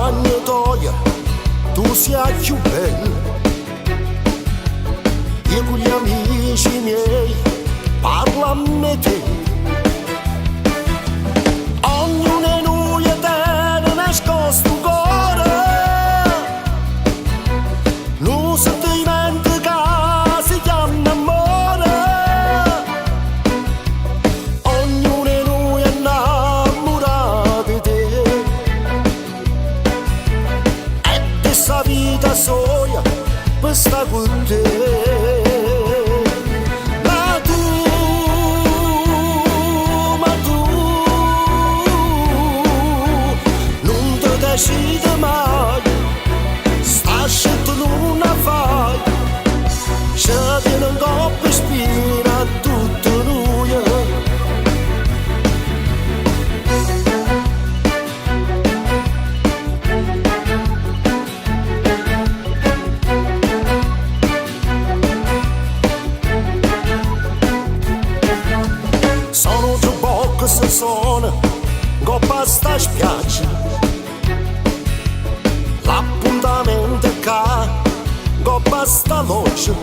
spogliatoio tu sia più bello. Io con gli amici miei parlo a me te. Ognuno di noi tiene nascosto un cuore, un sentimento che si chiama amore. Ognuno di noi è innamorato di te, e di sta vita soia per sta con te. Decide mai, sta scelto non la fai, ci tiene un coppio ispira a tutto noi. Sono troppo che si suona, coppa sta spiaggia. L'appuntamento che go basta l'occhio